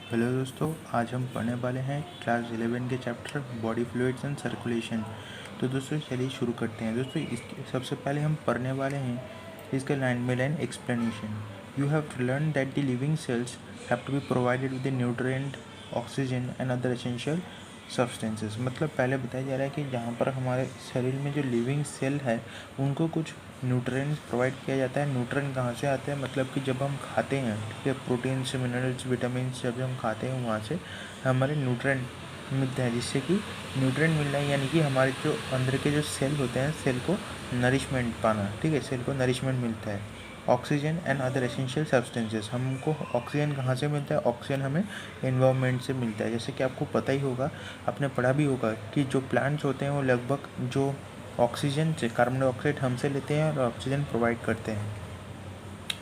Hello दोस्तों, आज हम पढ़ने वाले हैं क्लास 11 के chapter body fluids and circulation. तो दोस्तों चलिए शुरू करते हैं। दोस्तों इसके सबसे पहले हम पढ़ने वाले हैं इसका line by line explanation. You have to learn that the living cells have to be provided with the nutrient, oxygen and other essential substances. मतलब पहले बताया जा रहा है कि जहाँ पर हमारे शरीर में जो लिविंग सेल है उनको कुछ न्यूट्रिएंट्स प्रोवाइड किया जाता है। न्यूट्रिएंट कहाँ से आते हैं? मतलब कि जब हम खाते हैं, ठीक है, प्रोटीन्स, मिनरल्स, विटामिन जब हम खाते हैं वहाँ से हमारे न्यूट्रिएंट मिलते हैं, जिससे कि न्यूट्रिएंट मिलना है यानी कि हमारे जो अंदर के जो सेल होते हैं, सेल को नरिशमेंट पाना, ठीक है, सेल को नरिशमेंट मिलता है। Oxygen and other essential substances, हमको ऑक्सीजन कहाँ से मिलता है? ऑक्सीजन हमें एनवायरनमेंट से मिलता है। जैसे कि आपको पता ही होगा, आपने पढ़ा भी होगा कि जो प्लांट्स होते हैं वो लगभग जो ऑक्सीजन से कार्बन डाइऑक्साइड हमसे लेते हैं और ऑक्सीजन प्रोवाइड करते हैं।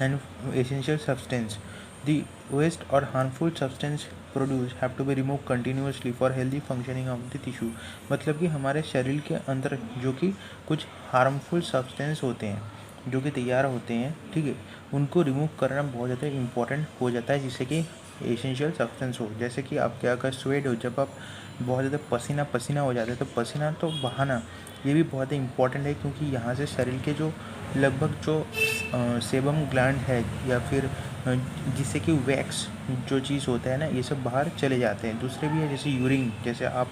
And essential substance, the waste और harmful substance produce have to be remove continuously for healthy functioning of the tissue. मतलब कि हमारे शरीर के अंदर जो कि कुछ हार्मफुल सब्सटेंस होते हैं जो कि तैयार होते हैं, ठीक है, उनको रिमूव करना बहुत ज़्यादा इंपॉर्टेंट हो जाता है, जिससे कि एसेंशियल सब्सटेंस हो। जैसे कि आप क्या अगर स्वेट हो, जब आप बहुत ज़्यादा पसीना पसीना हो जाता है तो पसीना तो बहाना ये भी बहुत ही इम्पॉर्टेंट है, क्योंकि यहाँ से शरीर के जो लगभग जो सेबम ग्लैंड है या फिर जिससे कि वैक्स जो चीज़ होता है ना, ये सब बाहर चले जाते हैं। दूसरे भी है जैसे यूरिन, जैसे आप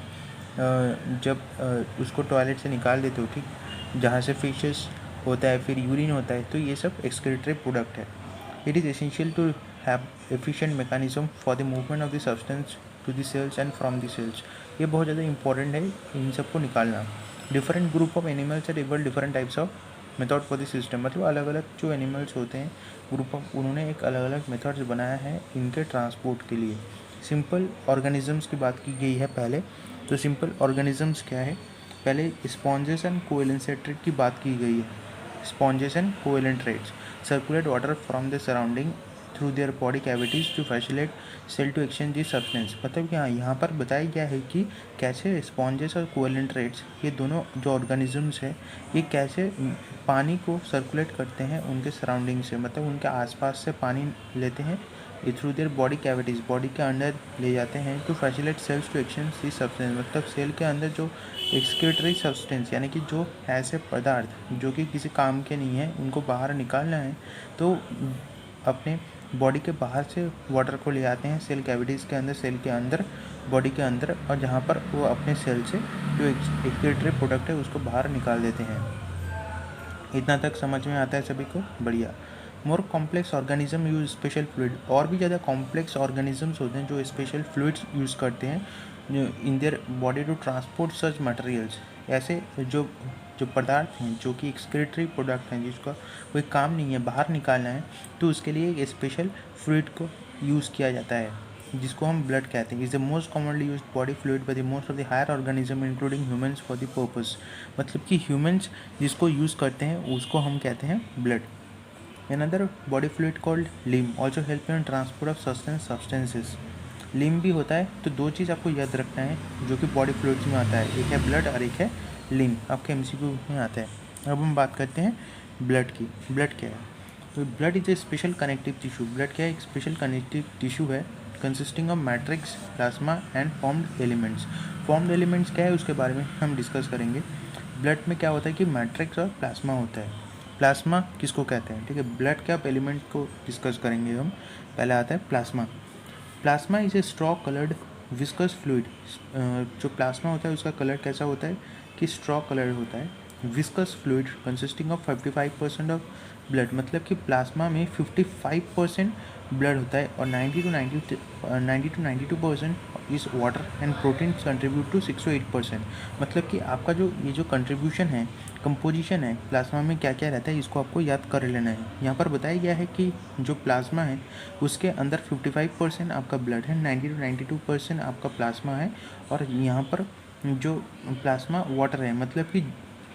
जब उसको टॉयलेट से निकाल देते हो, ठीक, जहाँ से फिशेस होता है फिर यूरिन होता है, तो ये सब एक्सक्रीटरी प्रोडक्ट है। It is essential to have efficient mechanism for the movement of the substance to the cells and from the cells. ये बहुत ज़्यादा इंपॉर्टेंट है इन सबको निकालना। Different group of animals are able different types of method for the system. मतलब अलग अलग जो एनिमल्स होते हैं ग्रुप ऑफ, उन्होंने एक अलग अलग मेथड्स बनाया है इनके ट्रांसपोर्ट के लिए। सिंपल ऑर्गेनिजम्स की बात की गई है पहले। तो सिंपल ऑर्गेनिजम्स क्या है? पहले स्पॉन्जेस एंड कोएलेंसेट्रेट की बात की गई है। Sponges and coelenterates circulate water from the surrounding through their body cavities to facilitate cell to exchange the substance. मतलब कि हाँ, यहाँ पर बताया गया है कि कैसे स्पॉन्जेस और कोएलेंट्रेट्स, ये दोनों जो ऑर्गेनिजम्स है, ये कैसे पानी को सर्कुलेट करते हैं उनके सराउंडिंग से, मतलब उनके आसपास से पानी लेते हैं through their body cavities, body के अंदर ले जाते हैं to facilitate cells to exchange the substance. मतलब सेल के अंदर जो एक्सक्रीटरी सब्सटेंस यानी कि जो ऐसे पदार्थ जो कि किसी काम के नहीं है उनको बाहर निकालना है, तो अपने बॉडी के बाहर से वाटर को ले आते हैं सेल कैविटीज़ के अंदर, सेल के अंदर, बॉडी के अंदर, और जहाँ पर वो अपने सेल से जो एक्सक्रीटरी प्रोडक्ट है उसको बाहर निकाल देते हैं। इतना तक समझ में आता है सभी को? बढ़िया। More complex organism use special fluid, और भी ज़्यादा कॉम्प्लेक्स ऑर्गेनिजम्स होते हैं जो स्पेशल फ्लूइड्स यूज़ करते हैं in their body to transport such materials. ऐसे जो जो पदार्थ हैं जो कि एक्सक्रीटरी प्रोडक्ट हैं, जिसका कोई काम नहीं है बाहर निकालना है, तो उसके लिए एक स्पेशल फ्लूइड को यूज़ किया जाता है जिसको हम ब्लड कहते हैं। Is the most commonly use body fluid by the most of the higher organism including humans for the purpose. मतलब कि ह्यूमन्स जिसको यूज़ करते हैं उसको हम कहते हैं blood. Another body fluid called limb also help in transport of substances. लिम भी होता है। तो दो चीज़ आपको याद रखना है जो कि बॉडी फ्लूइड्स में आता है, एक है ब्लड और एक है लिम, आपके एमसीक्यू में आता है। अब हम बात करते हैं ब्लड की। ब्लड क्या है? तो blood is a special connective tissue. Blood क्या है? एक स्पेशल कनेक्टिव टिश्यू है consisting of matrix, plasma and formed elements. Formed elements क्या है उसके बारे में हम डिस्कस करेंगे। ब्लड में क्या होता है कि मैट्रिक्स और प्लाज्मा होता है। प्लाज्मा किसको कहते हैं? ठीक है, ब्लड के आप एलिमेंट को डिस्कस करेंगे हम। पहले आता है plasma. Plasma is a straw coloured viscous fluid. जो प्लाज्मा होता है उसका कलर कैसा होता है कि स्ट्रॉ कलर होता है। Viscous fluid consisting of 55% of blood. मतलब कि प्लाज्मा में 55% ब्लड होता है और 90 to 92% is water and protein contribute to 6 to 8%। मतलब कि आपका जो ये जो कंट्रीब्यूशन है, कंपोजिशन है प्लाज्मा में क्या क्या रहता है, इसको आपको याद कर लेना है। यहाँ पर बताया गया है कि जो प्लाज्मा है उसके अंदर 55% आपका ब्लड है, 90 to 92% आपका प्लाज्मा है, और यहाँ पर जो प्लाज्मा वाटर है। मतलब कि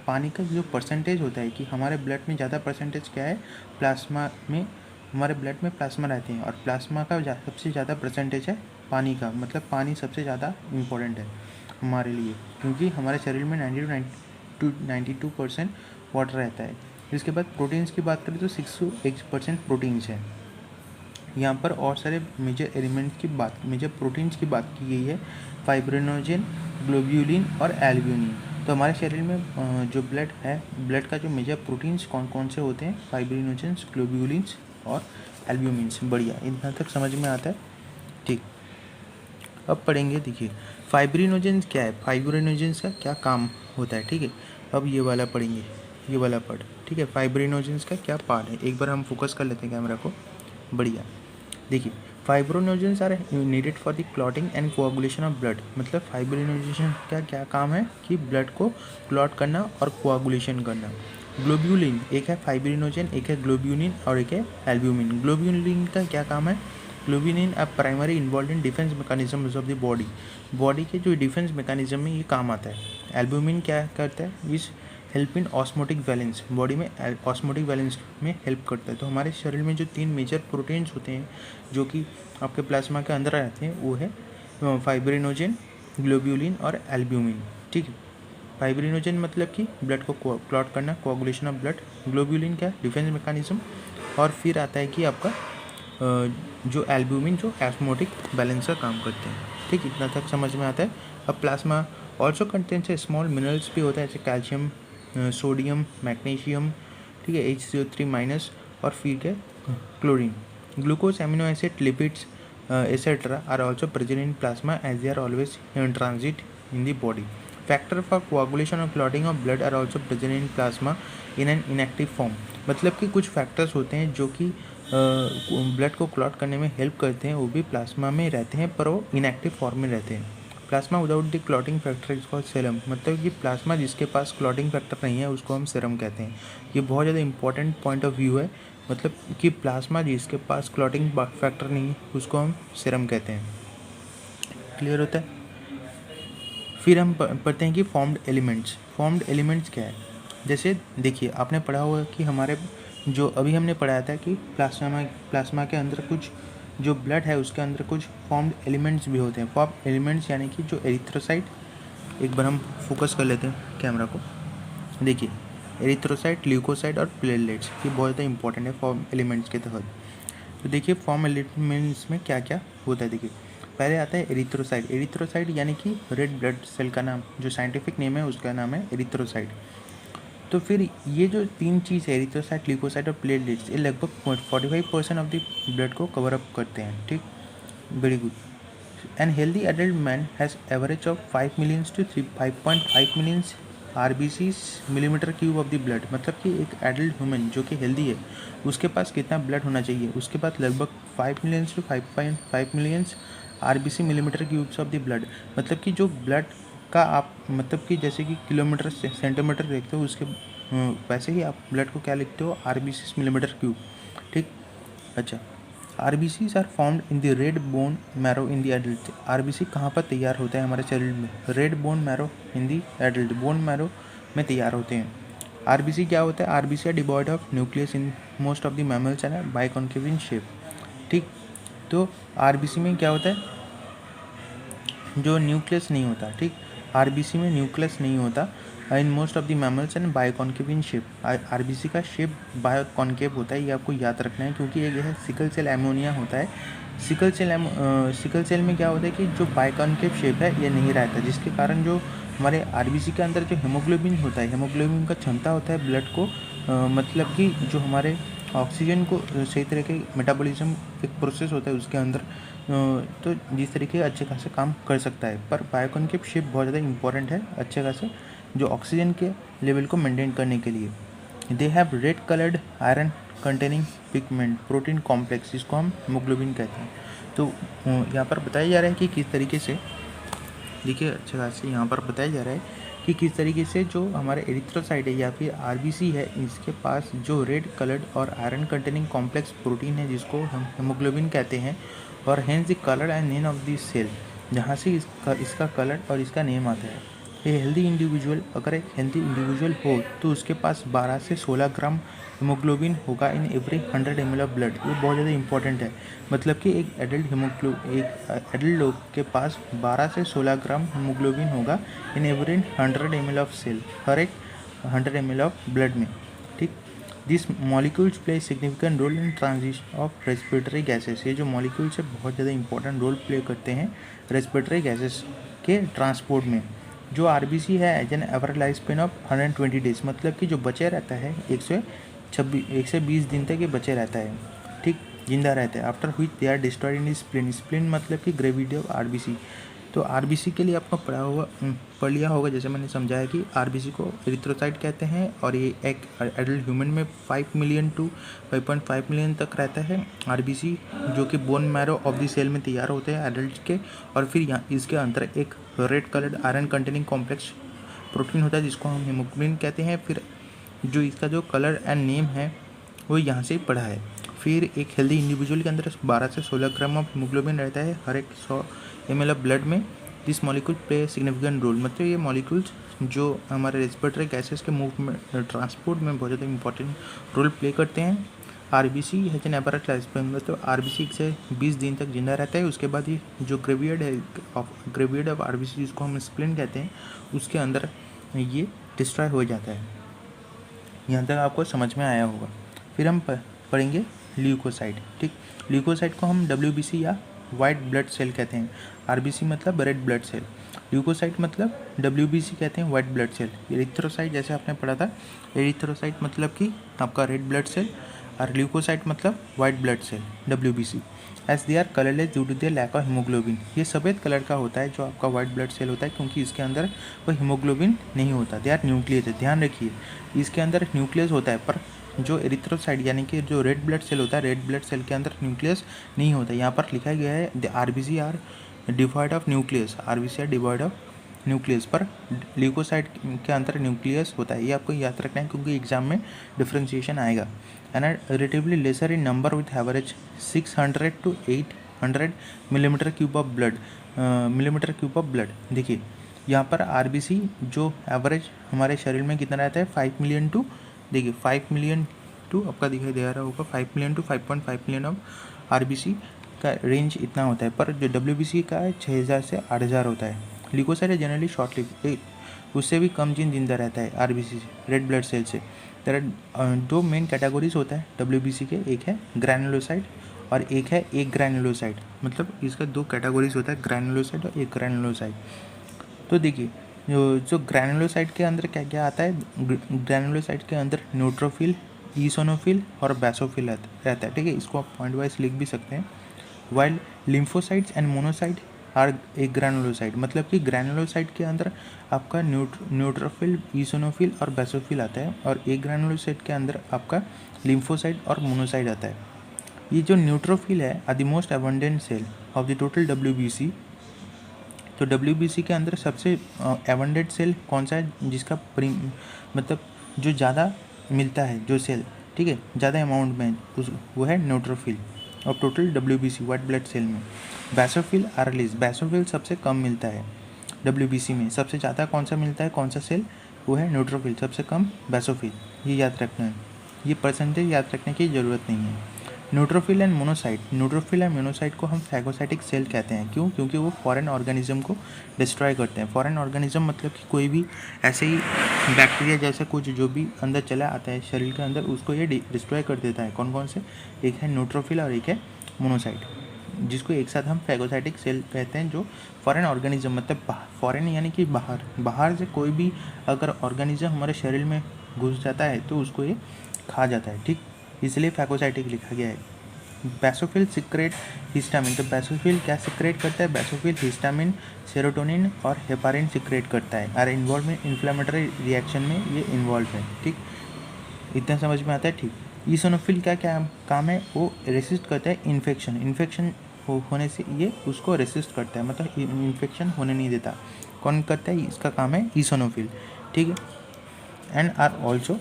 पानी का जो परसेंटेज होता है कि हमारे ब्लड में ज़्यादा परसेंटेज क्या है, प्लाज्मा में, हमारे ब्लड में प्लाज्मा रहते हैं और प्लाज्मा का सबसे ज़्यादा परसेंटेज है पानी का। मतलब पानी सबसे ज़्यादा इम्पोर्टेंट है हमारे लिए, क्योंकि हमारे शरीर में 92% वाटर रहता है। इसके बाद प्रोटीन्स की बात करें तो 6 to 8% प्रोटीन्स है। यहाँ पर और सारे मेजर एलिमेंट की बात, मेजर प्रोटीन्स की बात की गई है, फाइब्रिनोजन, ग्लोब्यूलिन और एल्ब्यूमिन। तो हमारे शरीर में जो ब्लड है, ब्लड का जो मेजर प्रोटीन्स कौन कौन से होते हैं, फाइब्रिनोजेंस, ग्लोब्यूलिन्स और एल्ब्यूमिन्स। बढ़िया, इतना तक समझ में आता है। ठीक, अब पढ़ेंगे, देखिए फाइब्रिनोजेंस क्या है, फाइब्रिनोजेंस का क्या काम होता है। ठीक है, अब ये वाला पढ़ेंगे, ये वाला पार्ट। ठीक है, फाइब्रिनोजेंस का क्या पार्ट है, एक बार हम फोकस कर लेते हैं कैमरा को। बढ़िया, देखिए fibrinogens are needed for the clotting and coagulation of blood. मतलब फाइब्रिनोजेंस का क्या काम है कि ब्लड को क्लॉट करना और कोआगुलेशन करना। ग्लोब्यूलिन एक है फाइब्रिनोजन, एक है ग्लोब्यूलिन और एक है एल्ब्यूमिन। ग्लोब्यूलिन का क्या काम है, globulin a primary involve in defence mechanism of the body, body के जो डिफेंस मैकेनिज्म में ये काम आता है। एल्ब्यूमिन क्या करता है, इस help in osmotic balance, body में ऑस्मोटिक बैलेंस में हेल्प करता है। तो हमारे शरीर में जो 3 मेजर प्रोटीन्स होते हैं जो कि आपके प्लाज्मा के अंदर रहते हैं, वो है फाइब्रिनोजन, ग्लोब्यूलिन और एल्ब्यूमिन। ठीक है, फाइब्रिनोजन मतलब कि ब्लड को क्लॉट करना, कोआगुलेशन ऑफ ब्लड। ग्लोब्यूलिन क्या, डिफेंस मैकेनिज्म। और फिर आता है कि आपका जो एल्ब्यूमिन जो ऑस्मोटिक बैलेंस का काम करते हैं। ठीक, इतना तक समझ में आता है। अब plasma also contents small minerals भी होता है, जैसे कैल्शियम, सोडियम, मैग्नीशियम, ठीक है, H3 माइनस और फिर क्या, chlorine. Glucose, amino acid, lipids etcetera are also present in plasma as they are always in transit in the body. Factor for coagulation और clotting of blood are also present in plasma in an inactive form. मतलब कि कुछ factors होते हैं जो कि blood को clot करने में हेल्प करते हैं, वो भी प्लाज्मा में रहते हैं, पर वो इनएक्टिव फॉर्म में रहते हैं। Plasma without the clotting factor is called serum. मतलब कि प्लाज्मा जिसके पास क्लॉटिंग फैक्टर नहीं है उसको हम सेरम कहते हैं। ये बहुत ज़्यादा इंपॉर्टेंट पॉइंट ऑफ व्यू है। मतलब कि प्लाज्मा जिसके पास क्लॉटिंग फैक्टर नहीं है उसको हम सेरम कहते हैं। क्लियर होता है। फिर हम पढ़ते हैं कि फॉर्म्ड एलिमेंट्स। फॉर्म्ड एलिमेंट्स क्या है, जैसे देखिए आपने पढ़ा हुआ कि हमारे जो अभी हमने पढ़ाया था कि प्लाज्मा के अंदर कुछ जो ब्लड है उसके अंदर कुछ फॉर्म्ड एलिमेंट्स भी होते हैं। फॉर्म्ड एलिमेंट्स यानी कि जो एरिथ्रोसाइट, एक बार हम फोकस कर लेते हैं कैमरा को। देखिए एरिथ्रोसाइट, ल्यूकोसाइट और प्लेटलेट्स, ये बहुत ज़्यादा इंपॉर्टेंट है फॉर्म एलिमेंट्स के तहत। तो देखिए फॉर्म एलिमेंट्स में क्या क्या होता है। देखिए पहले आता है एरिथ्रोसाइट। एरिथ्रोसाइट यानी कि रेड ब्लड सेल का नाम, जो साइंटिफिक नेम है उसका नाम है एरिथ्रोसाइट। तो फिर ये जो 3 चीज़ है, एरिथ्रोसाइट, ल्यूकोसाइट और प्लेटलेट्स, ये लगभग 45% ऑफ द ब्लड को कवर अप करते हैं। ठीक, very good. An healthy adult man has average of 5 millions to 5.5 millions RBCs millimetre cube of the blood. मतलब कि एक एडल्ट ह्यूमन जो कि हेल्दी है उसके पास कितना ब्लड होना चाहिए, उसके पास लगभग 5 millions to 5.5 millions RBC millimetre cubes of the blood. मतलब कि जो ब्लड का आप, मतलब कि जैसे कि किलोमीटर सेंटीमीटर देखते हो उसके वैसे ही आप ब्लड को क्या लिखते हो, RBCs मिलीमीटर क्यूब। ठीक, अच्छा। RBCs are formed in the red bone marrow in the adult. RBC कहाँ पर तैयार होता है हमारे शरीर में, red bone marrow in the adult, bone marrow में तैयार होते हैं। RBC क्या होता है, RBC are devoid of nucleus in most of the mammals and biconcave in shape. ठीक, तो RBC में क्या होता है, जो न्यूक्लियस नहीं होता। ठीक, RBC में न्यूक्लियस नहीं होता in most of the mammals and biconcave in shape. RBC का शेप बायोकॉन्केव होता है, ये आपको याद रखना है क्योंकि ये है सिकल सेल एमोनिया होता है। सिकल सेल में क्या होता है कि जो बायोकॉन्केव शेप है ये नहीं रहता, जिसके कारण जो हमारे RBC के अंदर जो हेमोग्लोबिन होता है, हेमोग्लोबिन का क्षमता होता है ब्लड को मतलब कि जो हमारे ऑक्सीजन को सही तरीके मेटाबॉलिज्म एक प्रोसेस होता है उसके अंदर, तो जिस तरीके अच्छे खासे काम कर सकता है। पर बायोकॉन्केव शेप बहुत ज़्यादा इंपॉर्टेंट है अच्छे खासे जो ऑक्सीजन के लेवल को मेंटेन करने के लिए। They have read coloured iron containing pigment protein complex, जिसको हम हेमोग्लोबिन कहते हैं। तो यहाँ पर बताया जा रहा है कि किस तरीके से, देखिए अच्छे खासे यहाँ पर बताया जा रहा है कि किस तरीके से जो हमारे एरिथ्रोसाइट है या फिर RBC है, इसके पास जो रेड कलर्ड और आयरन कंटेनिंग कॉम्प्लेक्स प्रोटीन है जिसको हम हेमोग्लोबिन कहते हैं, और hence the colour and name of the cell, जहाँ से इसका कलर और इसका नेम आता है। ये हेल्दी इंडिविजुअल, अगर एक हेल्दी इंडिविजुअल हो तो उसके पास 12 से 16 ग्राम हेमोग्लोबिन होगा in every 100 ml of blood. ये बहुत ज़्यादा इंपॉर्टेंट है। मतलब कि एक एडल्ट लोग के पास 12 से 16 ग्राम हेमोग्लोबिन होगा in every 100 ml of cell, हर एक 100 ml ऑफ ब्लड में। ठीक, this molecules play significant role in transition of respiratory gases. ये जो मॉलिक्यूल्स है बहुत ज़्यादा इंपॉर्टेंट रोल प्ले करते हैं रेस्पिरेटरी गैसेस के ट्रांसपोर्ट में। जो आरबीसी है has an average life span of 120 days, मतलब कि जो बचे रहता है 120 दिन तक ये बचे रहता है, ठीक, जिंदा रहता है। After which they are destroyed in spleen. Spleen मतलब कि ग्रेविटी ऑफ आरबीसी। तो आरबीसी के लिए आपको पढ़ लिया होगा, जैसे मैंने समझाया कि आरबीसी को एरिथ्रोसाइट कहते हैं, और ये एक एडल्ट ह्यूमन में 5 मिलियन टू 5.5 मिलियन तक रहता है आरबीसी, जो कि bone marrow of the cell में तैयार होते हैं एडल्ट के। और फिर यहाँ इसके अंदर एक red coloured iron containing complex protein होता है जिसको हम हीमोग्लोबिन कहते हैं। फिर जो इसका जो कलर एंड नेम है वो यहाँ से पढ़ा है। फिर एक हेल्दी इंडिविजुअल के अंदर 12 से 16 ग्राम ऑफ हीमोग्लोबिन रहता है हर एक 100 ml ऑफ ब्लड में। This molecule play significant role, मतलब ये मॉलिक्यूल्स जो हमारे रेस्पिरेटरी गैसेस के मूवमेंट ट्रांसपोर्ट में बहुत ज़्यादा इंपॉर्टेंट रोल प्ले करते हैं। आरबीसी है एन एवरेज लाइफ स्पेन, मतलब आरबीसी से 20 दिन तक जिंदा रहता है। उसके बाद ये जो ग्रेवियड ऑफ आरबीसी जिसको हम स्प्लीन कहते हैं उसके अंदर ये डिस्ट्रॉय हो जाता है। यहाँ तक आपको समझ में आया होगा। फिर हम पढ़ेंगे ल्यूकोसाइट, ठीक। ल्यूकोसाइट को हम डब्ल्यूबीसी या वाइट ब्लड सेल कहते हैं। आरबीसी मतलब रेड ब्लड सेल, ल्यूकोसाइट मतलब डब्ल्यूबीसी कहते हैं वाइट ब्लड सेल। एरिथ्रोसाइट जैसे आपने पढ़ा था, एरिथ्रोसाइट मतलब कि आपका रेड ब्लड सेल, और ल्यूकोसाइट मतलब white blood cell WBC. As they are colourless due to their lack of haemoglobin. ये सफ़ेद कलर का होता है जो आपका वाइट ब्लड सेल होता है, क्योंकि इसके अंदर कोई हीमोग्लोबिन नहीं होता। दे आर न्यूक्लियस है, ध्यान रखिए इसके अंदर न्यूक्लियस होता है, पर जो एरिथ्रोसाइट यानी कि जो रेड ब्लड सेल होता है, रेड ब्लड सेल के अंदर न्यूक्लियस नहीं होता। यहाँ पर लिखा गया है the RBC are devoid of nucleus, RBC are devoid of nucleus, पर ल्यूकोसाइट के अंदर न्यूक्लियस होता है। ये आपको याद रखना है क्योंकि एग्जाम में डिफ्रेंशिएशन आएगा। And relatively laser in number with average 600 to 800 millimetre cube of blood. देखिए यहाँ पर आरबीसी जो एवरेज हमारे शरीर में कितना रहता है 5 मिलियन टू, देखिए 5 मिलियन टू आपका दिखाई दे रहा होगा 5 million to 5.5 million of RBC का रेंज इतना होता है, पर जो डब्ल्यूबीसी का है 6000 से 8000 होता है। ल्यूकोसाइट जनरली शॉर्ट लिव, उससे भी कम दिन जिंदा रहता है आरबीसी से, रेड ब्लड सेल से। दो मेन कैटेगरीज होता है डब्ल्यूबीसी के, एक है ग्रैनुलोसाइट और एक है एक ग्रैनुलोसाइट, मतलब इसका दो कैटेगरीज होता है, ग्रैनुलोसाइट और एक ग्रैनुलोसाइट। तो देखिए जो ग्रैनुलोसाइट के अंदर क्या क्या आता है, ग्रैनुलोसाइट के अंदर न्यूट्रोफिल, ईसोनोफिल और बेसोफिल रहता है, ठीक है। इसको आप पॉइंट वाइज लिख भी सकते हैं। While lymphocytes and monocyte are agranulocyte, मतलब कि ग्रैनुलोसाइट के अंदर आपका न्यूट्रोफिल, ईसोनोफिल और बेसोफिल आता है, और एक ग्रैनुलोसाइट के अंदर आपका लिम्फोसाइट और मोनोसाइट आता है। ये जो न्यूट्रोफिल है are the most abundant cell of the total WBC. तो डब्ल्यूबीसी के अंदर सबसे एबंडेंट सेल कौन सा है, जिसका मतलब जो ज़्यादा मिलता है जो सेल, ठीक है, ज़्यादा अमाउंट में वो है न्यूट्रोफिल और total WBC white blood cell में। बेसोफिल आर लेस, बेसोफिल सबसे कम मिलता है डब्ल्यूबीसी में। सबसे ज़्यादा कौन सा मिलता है, कौन सा सेल, वो है न्यूट्रोफिल, सबसे कम बेसोफिल। ये याद रखना है, ये परसेंटेज याद रखने की ज़रूरत नहीं है। Neutrophil and monocyte, neutrophil and monocyte को हम फैगोसाइटिक सेल कहते हैं। क्यों? क्योंकि वो फॉरेन ऑर्गेनिज्म को डिस्ट्रॉय करते हैं। फॉरेन ऑर्गेनिज्म मतलब कि कोई भी ऐसे ही बैक्टीरिया जैसा कुछ जो भी अंदर चला आता है शरीर के अंदर, उसको ये डिस्ट्रॉय कर देता है। कौन कौन से, एक है न्यूट्रोफिल और एक है मोनोसाइट, जिसको एक साथ हम फैगोसाइटिक सेल कहते हैं। जो फॉरेन ऑर्गेनिज्म मतलब फॉरेन यानी कि बाहर से कोई भी अगर ऑर्गेनिज्म हमारे शरीर में घुस जाता है तो उसको ये खा जाता है, ठीक, इसलिए फैगोसाइटिक लिखा गया है। बेसोफिल सिक्रेट हिस्टामिन, तो बेसोफिल क्या सिक्रेट करता है, बेसोफिल हिस्टामिन, सेरोटोनिन और हेपारिन सिक्रेट करता है। और इन्वॉल्व में इन्फ्लेमेटरी रिएक्शन में ये इन्वॉल्व है, ठीक, इतना समझ में आता है, ठीक। ईसोनोफिल का क्या काम है, वो रेसिस्ट करता है इन्फेक्शन होने से, ये उसको रेसिस्ट करता है, मतलब इन्फेक्शन होने नहीं देता। कौन करता है, इसका काम है ईसोनोफिल, ठीक है। एंड आर ऑल्सो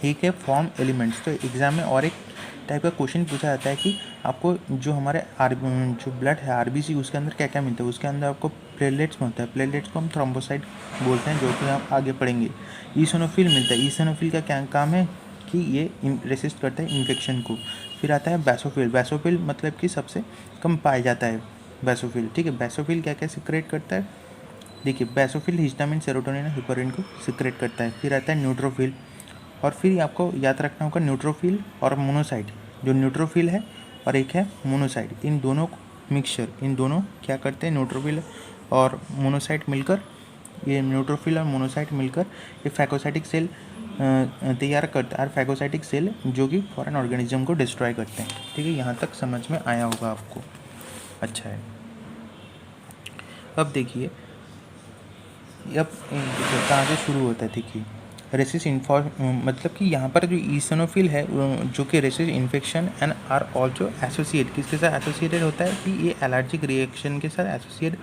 एक है फॉर्म एलिमेंट्स। तो एग्जाम में और एक टाइप का क्वेश्चन पूछा जाता है कि आपको जो हमारे जो ब्लड है आरबीसी, उसके अंदर क्या क्या मिलता है। उसके अंदर आपको प्लेटलेट्स मिलता है, प्लेटलेट्स को हम थ्रोम्बोसाइट बोलते हैं, जो कि आप आगे पढ़ेंगे। ईसोनोफिल मिलता है, ईसोनोफिल का क्या काम है कि ये रेसिस्ट करता है इन्फेक्शन को। फिर आता है बेसोफिल, बेसोफिल मतलब कि सबसे कम पाया जाता है बेसोफिल, ठीक है। बेसोफिल क्या क्या सिक्रेट करता है, देखिए बेसोफिल हिस्टामिन, सेरोटोनिन, हेपारिन को सिक्रेट करता है। फिर आता है न्यूट्रोफिल, और फिर आपको याद रखना होगा न्यूट्रोफिल और मोनोसाइट, जो न्यूट्रोफिल है और एक है मोनोसाइट, इन दोनों मिक्सचर, इन दोनों क्या करते हैं, न्यूट्रोफिल और मोनोसाइट मिलकर, ये न्यूट्रोफिल और मोनोसाइट मिलकर ये फैगोसाइटिक सेल तैयार करते हैं, और फैगोसाइटिक सेल जो कि फॉरेन ऑर्गेनिज्म को डिस्ट्रॉय करते हैं। ठीक है, यहाँ तक समझ में आया होगा आपको। अच्छा है, अब देखिए अब कहाँ से शुरू होता है। देखिए रेसिस मतलब कि यहाँ पर जो ईसनोफिल है जो कि resist infection and are also associate, किसके साथ एसोसिएटेड होता है कि ये एलर्जिक रिएक्शन के साथ एसोसिएट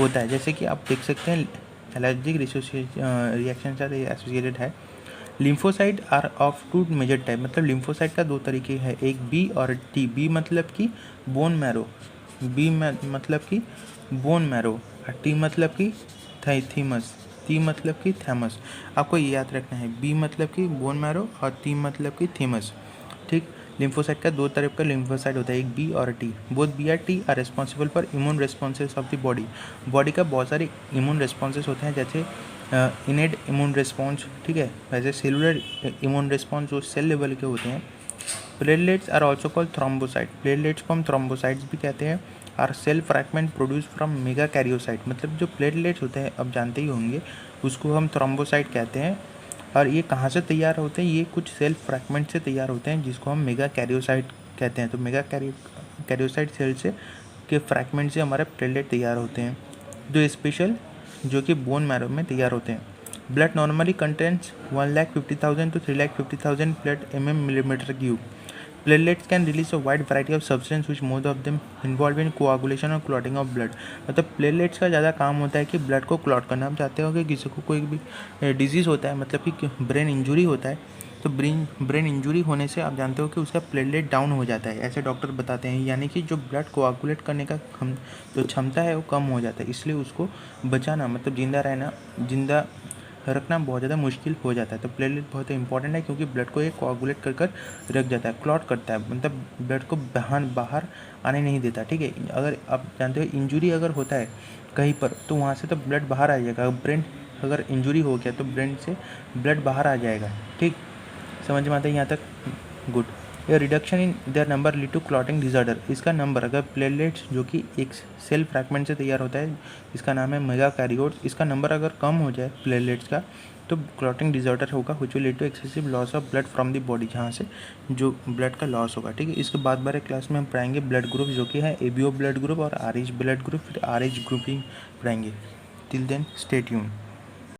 होता है। जैसे कि आप देख सकते हैं एलर्जिक रिएक्शन के साथ ये एसोसिएटेड है। Lymphocyte are of two major type, मतलब लिम्फोसाइट का दो तरीके हैं, एक बी और टी। बी मतलब कि बोन मैरो, बी मतलब कि बोन मैरो, और टी मतलब कि थीमस, टी मतलब कि थैमस। आपको ये याद रखना है, बी मतलब कि बोन मैरो और टी मतलब कि थीमस। ठीक, लिम्फोसाइट का दो तरह का लिम्फोसाइट होता है, एक बी और टी। बोथ बी और T R responsible for immune responses of the body. Body का बहुत सारे इम्यून रिस्पॉन्सेज होते हैं, जैसे इनेट इम्यून रिस्पॉन्स, ठीक है, वैसे सेलुलर इम्यून रिस्पॉन्स जो सेल लेवल के होते हैं। Platelets are also called thrombocyte, platelets को हम थ्रोम्बोसाइट्स भी कहते हैं। Are cell fragment produce from megakaryocyte, मतलब जो प्लेटलेट्स होते हैं अब जानते ही होंगे, उसको हम थ्रोम्बोसाइट कहते हैं। और ये कहाँ से तैयार होते हैं, ये कुछ सेल फ्रैगमेंट से तैयार होते हैं जिसको हम मेगा कैरियोसाइट कहते हैं। तो मेगा कैरियोसाइट सेल से के फ्रैगमेंट से हमारे प्लेटलेट तैयार होते हैं, जो स्पेशल जो कि बोन मैरो में तैयार होते हैं। Blood normally contents 1,50,000 to 3,50,000 blood millimeter cube. Platelets can release a wide variety of substance which most of them involve in coagulation और clotting of blood. मतलब प्लेटलेट्स का ज़्यादा काम होता है कि ब्लड को क्लॉट करना। आप चाहते हो कि किसी को कोई भी डिजीज़ होता है, मतलब कि ब्रेन इंजरी होता है, तो ब्रेन इंजरी होने से आप जानते हो कि उसका प्लेटलेट डाउन हो जाता है, ऐसे डॉक्टर बताते हैं। यानी कि जो ब्लड कोआगुलेट करने का जो क्षमता है वो कम हो जाता है, इसलिए उसको बचाना, मतलब जिंदा रहना, जिंदा रखना बहुत ज़्यादा मुश्किल हो जाता है। तो प्लेटलेट बहुत इंपॉर्टेंट है क्योंकि ब्लड को एक कोआगुलेट कर कर रख जाता है, क्लॉट करता है, मतलब ब्लड को बाहर आने नहीं देता। ठीक है, अगर आप जानते हो इंजरी अगर होता है कहीं पर तो वहाँ से तो ब्लड बाहर आ जाएगा। ब्रेन अगर इंजरी हो गया तो ब्रेन से ब्लड बाहर आ जाएगा। ठीक, समझ में आता है यहाँ तक? गुड। ये reduction in their number lead to clotting disorder. इसका नंबर, अगर प्लेटलेट्स जो कि एक सेल फ्रैगमेंट से तैयार होता है, इसका नाम है मेगा कैरियोट्स, इसका नंबर अगर कम हो जाए प्लेटलेट्स का तो क्लॉटिंग डिसऑर्डर होगा, which will lead to excessive loss of blood from the body, जहाँ से जो ब्लड का लॉस होगा। ठीक है, इसके बाद बारे क्लास में हम पढ़ाएंगे ब्लड ग्रुप, जो कि है एबीओ ब्लड ग्रुप और आरएच ब्लड ग्रुप, फिर आरएच ग्रुपिंग पढ़ाएंगे। Till then stay tuned.